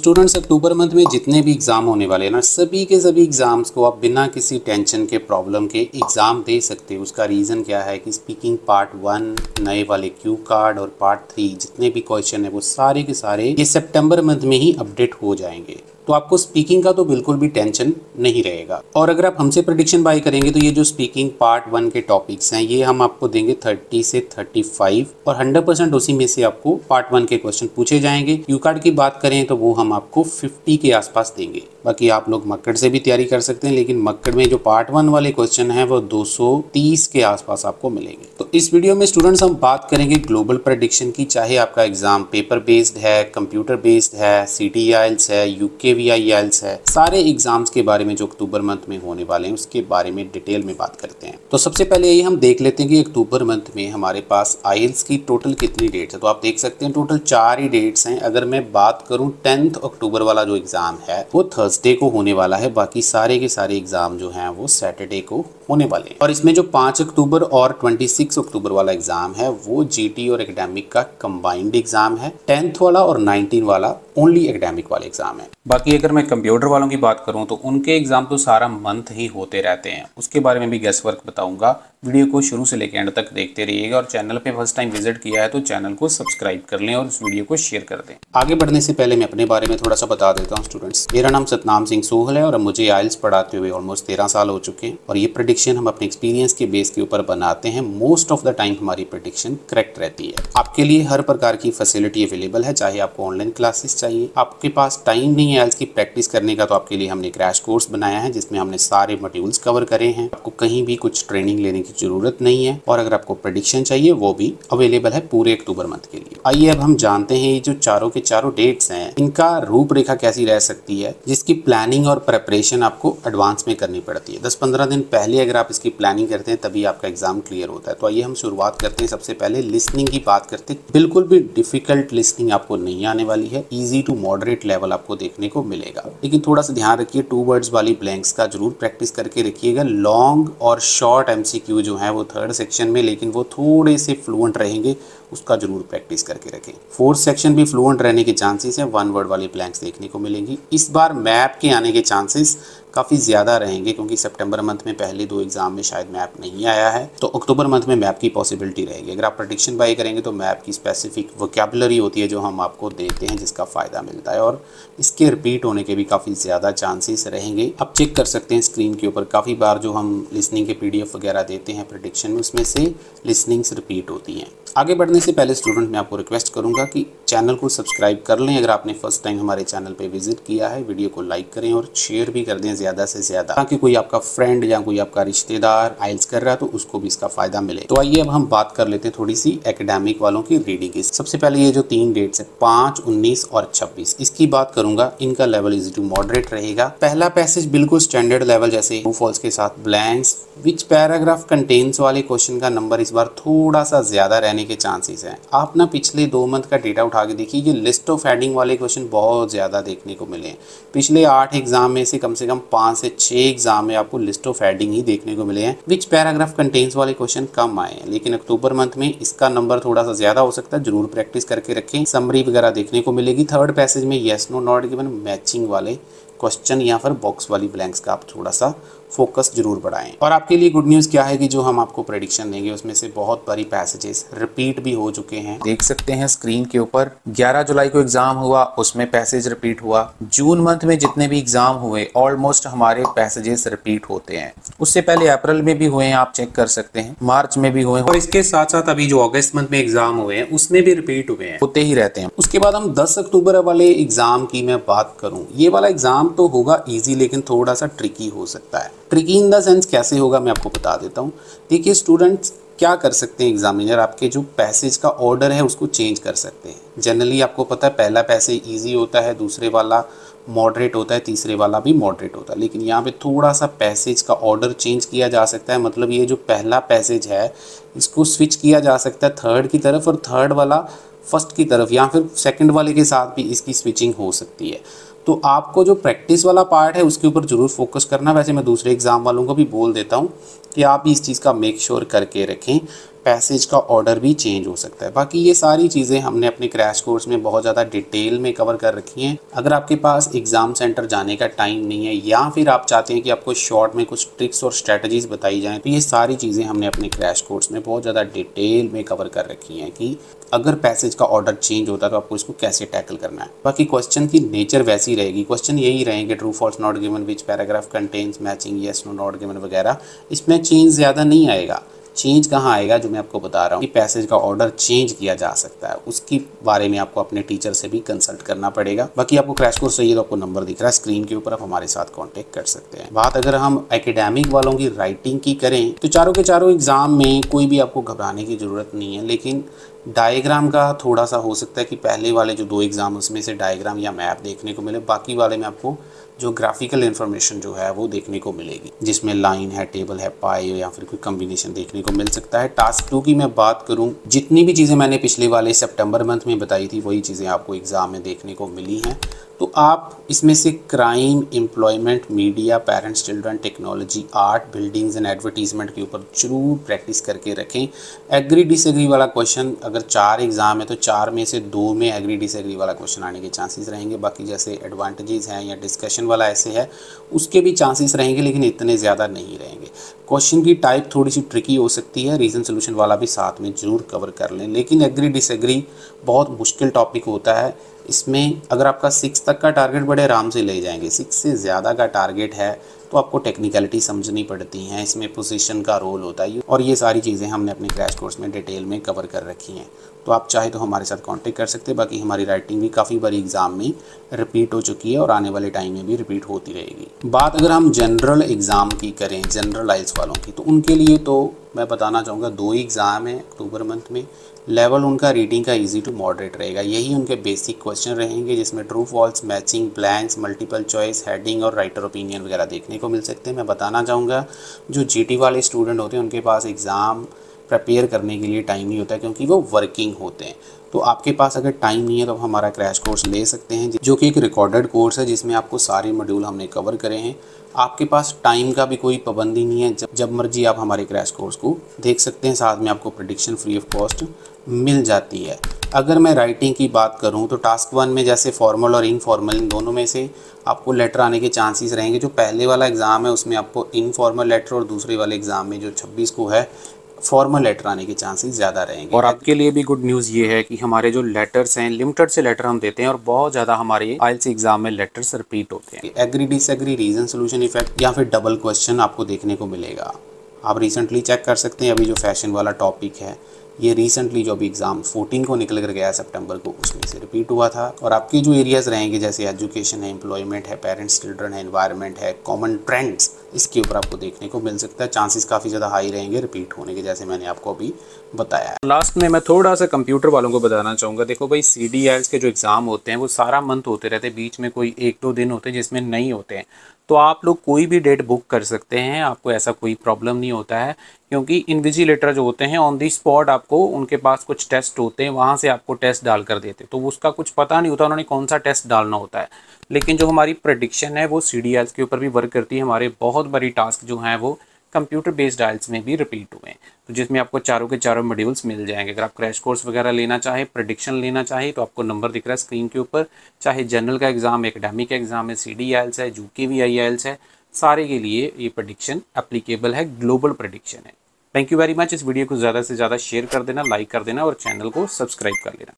Students, अक्टूबर month में जितने भी एग्ज़ाम होने वाले हैं ना, सभी के सभी एग्ज़ाम्स को आप बिना किसी टेंशन के, प्रॉब्लम के एग्ज़ाम दे सकते हो। उसका रीज़न क्या है कि स्पीकिंग पार्ट 1 नए वाले क्यू कार्ड और पार्ट 3 जितने भी क्वेश्चन है वो सारे के सारे ये सितंबर मंथ में ही अपडेट हो जाएंगे। तो आपको स्पीकिंग का तो बिल्कुल भी टेंशन नहीं रहेगा। और अगर आप हमसे प्रेडिक्शन बाय करेंगे तो ये जो स्पीकिंग पार्ट 1 के टॉपिक्स हैं ये हम आपको देंगे 30 से 35 और 100% उसी में से आपको पार्ट 1 के क्वेश्चन पूछे जाएंगे। क्यू कार्ड की बात करें तो वो हम आपको 50 के आसपास देंगे। बाकी आप लोग मक्कड़ से भी तैयारी कर सकते हैं, लेकिन मक्कड़ में जो पार्ट 1 वाले क्वेश्चन हैं वो 230 के आसपास आपको मिलेंगे। तो इस वीडियो में स्टूडेंट्स हम बात करेंगे ग्लोबल प्रेडिक्शन की। चाहे आपका एग्जाम पेपर बेस्ड है, कंप्यूटर बेस्ड है, सीटी आइल्स है, यूकेवीआई आइल्स है, सारे एग्जाम्स के बारे में जो अक्टूबर मंथ में होने वाले हैं उसके बारे में डिटेल में बात करते हैं। तो सबसे पहले ये हम देख लेते हैं कि अक्टूबर मंथ में हमारे पास आइल्स की टोटल कितनी डेट्स है। तो आप देख सकते हैं टोटल 4 ही डेट्स हैं। अगर मैं बात करूं 10 अक्टूबर वाला जो एग्जाम है वो थर्सडे को होने वाला है। बाकी सारे के सारे एग्जाम जो हैं वो सैटरडे को होने वाले हैं। और इसमें जो 5 अक्टूबर और 26 अक्टूबर वाला एग्जाम है वो जीटी और एकेडमिक का कंबाइंड एग्जाम है। 10th वाला और 19 वाला ओनली एकेडमिक वाला एग्जाम है। बाकी अगर मैं कंप्यूटर वालों की बात करूं तो उनके एग्जाम तो सारा मंथ ही होते रहते हैं। उसके बारे में भी गेस वर्क बताऊंगा। वीडियो को शुरू से लेकर एंड तक देखते रहिएगा और चैनल पे फर्स्ट टाइम विजिट किया है तो चैनल को सब्सक्राइब कर लें और इस वीडियो को शेयर कर दें। आगे बढ़ने से पहले मैं अपने बारे में थोड़ा सा बता देता हूँ स्टूडेंट्स। मेरा नाम सतनाम सिंह सोहल है और मुझे आइल्स पढ़ाते हुए ऑलमोस्ट 13 साल हो चुके हैं और ये प्रेडिक्शन हम अपने एक्सपीरियंस के बेस के ऊपर बनाते हैं। मोस्ट ऑफ द टाइम हमारी प्रेडिक्शन करेक्ट रहती है। आपके लिए हर प्रकार की फैसिलिटी अवेलेबल है। चाहे आपको ऑनलाइन क्लासेस चाहिए, आपके पास टाइम नहीं है आइल्स की प्रैक्टिस करने का, तो आपके लिए हमने क्रैश कोर्स बनाया है जिसमें हमने सारे मॉड्यूल्स कवर करे हैं। आपको कहीं भी कुछ ट्रेनिंग लेने की जरूरत नहीं है। और अगर आपको प्रेडिक्शन चाहिए वो भी अवेलेबल है पूरे अक्टूबर मंथ के लिए। आइए अब हम जानते हैं ये जो चारों के चारों डेट्स हैं इनका रूपरेखा कैसी रह सकती है, जिसकी प्लानिंग और प्रिपरेशन आपको एडवांस में करनी पड़ती है। 10-15 दिन पहले अगर आप इसकी प्लानिंग करते हैं तभी आपका एग्जाम क्लियर होता है। तो आइए हम शुरुआत करते हैं। सबसे पहले लिसनिंग की बात करते हैं। बिल्कुल भी डिफिकल्ट लिसनिंग आपको नहीं आने वाली है। ईजी टू मॉडरेट लेवल आपको देखने को मिलेगा, लेकिन थोड़ा सा ध्यान रखिए 2 वर्ड्स वाली ब्लैंक्स का जरूर प्रैक्टिस करके रखिएगा। लॉन्ग और शॉर्ट एमसीक्यू जो है वो 3rd सेक्शन में, लेकिन वो थोड़े से फ्लुएंट रहेंगे, उसका जरूर प्रैक्टिस करके रखें। 4th सेक्शन भी फ्लुएंट रहने के चांसेस हैं। 1 वर्ड वाली ब्लैंक्स देखने को मिलेंगी। इस बार मैप के आने के चांसेस काफ़ी ज़्यादा रहेंगे क्योंकि सितंबर मंथ में पहले 2 एग्जाम में शायद मैप नहीं आया है, तो अक्टूबर मंथ में मैप की पॉसिबिलिटी रहेगी। अगर आप प्रेडिक्शन बाय करेंगे तो मैप की स्पेसिफिक वोकैबुलरी होती है जो हम आपको देते हैं, जिसका फ़ायदा मिलता है और इसके रिपीट होने के भी काफ़ी ज़्यादा चांसेस रहेंगे। आप चेक कर सकते हैं स्क्रीन के ऊपर, काफ़ी बार जो हम लिसनिंग के PDF वगैरह देते हैं प्रेडिक्शन में, उसमें से लिसनिंग्स रिपीट होती हैं। आगे बढ़ने से पहले स्टूडेंट मैं आपको रिक्वेस्ट करूंगा कि चैनल को सब्सक्राइब कर लें। अगर आपने फर्स्ट टाइम हमारे चैनल पे विजिट किया है, वीडियो को लाइक करें और शेयर भी कर दें ज़्यादा से ज़्यादा, ताकि कोई आपका फ्रेंड या कोई आपका रिश्तेदार आइल्स कर रहा है तो उसको भी इसका फ़ायदा मिले। तो आइए अब हम बात कर लेते हैं थोड़ी सी एकेडमिक वालों की रीडिंग की। सबसे पहले ये जो 3 डेट्स है 5, 19 और 26, इसकी बात करूंगा। इनका लेवल इजी टू मॉडरेट रहेगा। पहला पैसेज बिल्कुल स्टैंडर्ड लेवल जैसे ट्रू फॉल्स के साथ ब्लैंक्स विच पैराग्राफ कंटेन्स वाले क्वेश्चन का नंबर इस बार थोड़ा सा ज़्यादा रहने के चांसेस हैं। आप ना पिछले 2 मंथ का डेटा उठा के देखिए, ये लिस्ट ऑफ हेडिंग वाले क्वेश्चन बहुत ज़्यादा देखने को मिले हैं। पिछले 8 एग्जाम में से कम 5 से 6 एग्जाम में आपको लिस्ट ऑफ हेडिंग ही देखने को मिले हैं। विच पैराग्राफ कंटेन्स वाले क्वेश्चन कम आए हैं, लेकिन अक्टूबर मंथ में इसका नंबर थोड़ा सा ज़्यादा हो सकता है। जरूर प्रैक्टिस करके रखें। समरी वगैरह देखने को मिलेगी। 3rd पैसेज में yes no not given matching वाले क्वेश्चन या फिर बॉक्स वाली ब्लैंक्स का आप थोड़ा सा फोकस जरूर बढ़ाएं। और आपके लिए गुड न्यूज़ क्या है कि जो हम आपको प्रेडिक्शन देंगे उसमें से बहुत बारी पैसेजेस रिपीट भी हो चुके हैं। देख सकते हैं स्क्रीन के ऊपर 11 जुलाई को एग्जाम हुआ, उसमें पैसेज रिपीट हुआ। जून मंथ में जितने भी एग्जाम हुए ऑलमोस्ट हमारे पैसेजेस रिपीट होते हैं। उससे पहले अप्रैल में भी हुए हैं, आप चेक कर सकते हैं, मार्च में भी हुए, और इसके साथ साथ अभी जो अगस्त मंथ में एग्जाम हुए हैं उसमें भी रिपीट हुए हैं, होते ही रहते हैं। उसके बाद हम 10 अक्टूबर वाले एग्जाम की मैं बात करूं, ये वाला एग्जाम तो होगा ईजी लेकिन थोड़ा सा ट्रिकी हो सकता है। ट्रिकी इन द सेंस कैसे होगा मैं आपको बता देता हूँ। देखिए स्टूडेंट्स, क्या कर सकते हैं एग्जामिनर, आपके जो पैसेज का ऑर्डर है उसको चेंज कर सकते हैं। जनरली आपको पता है पहला पैसेज इजी होता है, दूसरे वाला मॉडरेट होता है, तीसरे वाला भी मॉडरेट होता है, लेकिन यहाँ पे थोड़ा सा पैसेज का ऑर्डर चेंज किया जा सकता है। मतलब ये जो पहला पैसेज है इसको स्विच किया जा सकता है 3rd की तरफ और 3rd वाला 1st की तरफ, या फिर 2nd वाले के साथ भी इसकी स्विचिंग हो सकती है। तो आपको जो प्रैक्टिस वाला पार्ट है उसके ऊपर ज़रूर फोकस करना। वैसे मैं दूसरे एग्ज़ाम वालों को भी बोल देता हूँ कि आप इस चीज़ का मेक श्योर करके रखें। पैसेज का ऑर्डर भी चेंज हो सकता है। बाकी ये सारी चीज़ें हमने अपने क्रैश कोर्स में बहुत ज़्यादा डिटेल में कवर कर रखी हैं। अगर आपके पास एग्ज़ाम सेंटर जाने का टाइम नहीं है या फिर आप चाहते हैं कि आपको शॉर्ट में कुछ ट्रिक्स और स्ट्रेटजीज़ बताई जाएँ, तो ये सारी चीज़ें हमने अपने क्रैश कोर्स में बहुत ज़्यादा डिटेल में कवर कर रखी हैं कि अगर पैसेज का ऑर्डर चेंज होता है तो आपको इसको कैसे टैकल करना है। बाकी क्वेश्चन की नेचर वैसी रहेगी, क्वेश्चन यही रहेंगे, true false not given, which paragraph contains matching, yes no not given वगैरह। इसमें चेंज ज़्यादा नहीं आएगा। चेंज कहाँ आएगा, जो मैं आपको बता रहा हूँ कि पैसेज का ऑर्डर चेंज किया जा सकता है, उसकी बारे में आपको अपने टीचर से भी कंसल्ट करना पड़ेगा। बाकी आपको क्रैश कोर्स चाहिए तो आपको नंबर दिख रहा है स्क्रीन के ऊपर, आप हमारे साथ कांटेक्ट कर सकते हैं। बात अगर हम एकेडमिक वालों की राइटिंग की करें तो चारों के चारों एग्ज़ाम में कोई भी आपको घबराने की ज़रूरत नहीं है, लेकिन डायग्राम का थोड़ा सा हो सकता है कि पहले वाले जो 2 एग्ज़ाम उसमें से डायग्राम या मैप देखने को मिले, बाकी वाले में आपको जो ग्राफिकल इन्फॉर्मेशन जो है वो देखने को मिलेगी, जिसमें लाइन है, टेबल है, पाई या फिर कोई कम्बिनेशन देखने को मिल सकता है। टास्क 2 की मैं बात करूं, जितनी भी चीज़ें मैंने पिछले वाले सितंबर मंथ में बताई थी वही चीज़ें आपको एग्ज़ाम में देखने को मिली हैं। तो आप इसमें से crime, employment, media, parents, children, technology, art, buildings and advertisement के ऊपर जरूर प्रैक्टिस करके रखें। एग्री डिसएग्री वाला क्वेश्चन, अगर 4 एग्ज़ाम है तो 4 में से 2 में एग्री डिसएग्री वाला क्वेश्चन आने के चांसेस रहेंगे। बाकी जैसे एडवांटेजेस हैं या डिस्कशन वाला ऐसे है, उसके भी चांसेस रहेंगे, लेकिन इतने ज़्यादा नहीं रहेंगे। क्वेश्चन की टाइप थोड़ी सी ट्रिकी हो सकती है, रीज़न सोल्यूशन वाला भी साथ में ज़रूर कवर कर लें। लेकिन एग्री डिसएग्री बहुत मुश्किल टॉपिक होता है। इसमें अगर आपका 6 तक का टारगेट बड़े आराम से ले जाएंगे, 6 से ज़्यादा का टारगेट है तो आपको टेक्निकलिटी समझनी पड़ती हैं, इसमें पोजीशन का रोल होता है, और ये सारी चीज़ें हमने अपने क्रैश कोर्स में डिटेल में कवर कर रखी हैं। तो आप चाहे तो हमारे साथ कांटेक्ट कर सकते हैं। बाकी हमारी राइटिंग भी काफ़ी बार एग्ज़ाम में रिपीट हो चुकी है और आने वाले टाइम में भी रिपीट होती रहेगी। बात अगर हम जनरल एग्ज़ाम की करें, जनरल आइल्स वालों की, तो उनके लिए तो मैं बताना चाहूँगा 2 एग्ज़ाम है अक्टूबर मंथ में। लेवल उनका रीडिंग का इजी टू मॉडरेट रहेगा। यही उनके बेसिक क्वेश्चन रहेंगे, जिसमें true false, matching, blanks, multiple choice, heading और राइटर ओपिनियन वगैरह देखने को मिल सकते हैं। मैं बताना चाहूँगा जो जीटी वाले स्टूडेंट होते हैं उनके पास एग्ज़ाम प्रिपेयर करने के लिए टाइम नहीं होता है, क्योंकि वो वर्किंग होते हैं। तो आपके पास अगर टाइम नहीं है तो आप हमारा क्रैश कोर्स ले सकते हैं, जो कि एक रिकॉर्डेड कोर्स है जिसमें आपको सारे मॉड्यूल हमने कवर करे हैं। आपके पास टाइम का भी कोई पाबंदी नहीं है, जब मर्जी आप हमारे क्रैश कोर्स को देख सकते हैं। साथ में आपको प्रेडिक्शन फ्री ऑफ कॉस्ट मिल जाती है। अगर मैं राइटिंग की बात करूं तो टास्क 1 में जैसे फॉर्मल और इनफॉर्मल, इन दोनों में से आपको लेटर आने के चांसेस रहेंगे। जो पहले वाला एग्ज़ाम है उसमें आपको इनफॉर्मल लेटर, और दूसरे वाले एग्ज़ाम में जो 26 को है फॉर्मल लेटर आने के चांसेस ज़्यादा रहेंगे। और आपके लिए भी गुड न्यूज़ ये है कि हमारे जो लेटर्स हैं, लिमिटेड से लेटर हम देते हैं और बहुत ज़्यादा हमारे आइल्स एग्जाम में लेटर्स रिपीट होते हैं। Agree disagree, reason solution effect या फिर डबल क्वेश्चन आपको देखने को मिलेगा। आप रिसेंटली चेक कर सकते हैं, अभी जो फैशन वाला टॉपिक है ये रिसेंटली जो अभी एग्ज़ाम 14 को निकल कर गया सितंबर को, उसमें से रिपीट हुआ था। और आपके जो एरियाज़ रहेंगे जैसे एजुकेशन है, एम्प्लॉयमेंट है, पेरेंट्स चिल्ड्रन है, एनवायरनमेंट है, कॉमन ट्रेंड्स, इसके ऊपर आपको देखने को मिल सकता है। चांसेस काफ़ी ज़्यादा हाई रहेंगे रिपीट होने के, जैसे मैंने आपको अभी बताया है। लास्ट में मैं थोड़ा सा कंप्यूटर वालों को बताना चाहूँगा। देखो भाई, CDIs के जो एग्ज़ाम होते हैं वो सारा मंथ होते रहते हैं, बीच में कोई 1-2 दिन होते हैं जिसमें नहीं होते हैं। तो आप लोग कोई भी डेट बुक कर सकते हैं, आपको ऐसा कोई प्रॉब्लम नहीं होता है, क्योंकि इन्विजिलेटर जो होते हैं ऑन दी स्पॉट आपको, उनके पास कुछ टेस्ट होते हैं, वहाँ से आपको टेस्ट डाल कर देते, तो उसका कुछ पता नहीं होता उन्होंने कौन सा टेस्ट डालना होता है। लेकिन जो हमारी प्रेडिक्शन है वो CDIs के ऊपर भी वर्क करती है। हमारे बहुत बड़ी टास्क जो हैं वो कंप्यूटर बेस्ड आइल्स में भी रिपीट हुए हैं, तो जिसमें आपको चारों के चारों मॉड्यूल्स मिल जाएंगे। अगर आप क्रैश कोर्स वगैरह लेना चाहें, प्रेडिक्शन लेना चाहें, तो आपको नंबर दिख रहा है स्क्रीन के ऊपर। चाहे जनरल का एग्जाम, एकेडमिक एग्जाम है, CDIs है, UKVI आइल्स है, सारे के लिए ये प्रेडिक्शन एप्लीकेबल है, ग्लोबल प्रेडिक्शन है। Thank you very much. इस वीडियो को ज़्यादा से ज़्यादा शेयर कर देना, लाइक कर देना और चैनल को सब्सक्राइब कर लेना।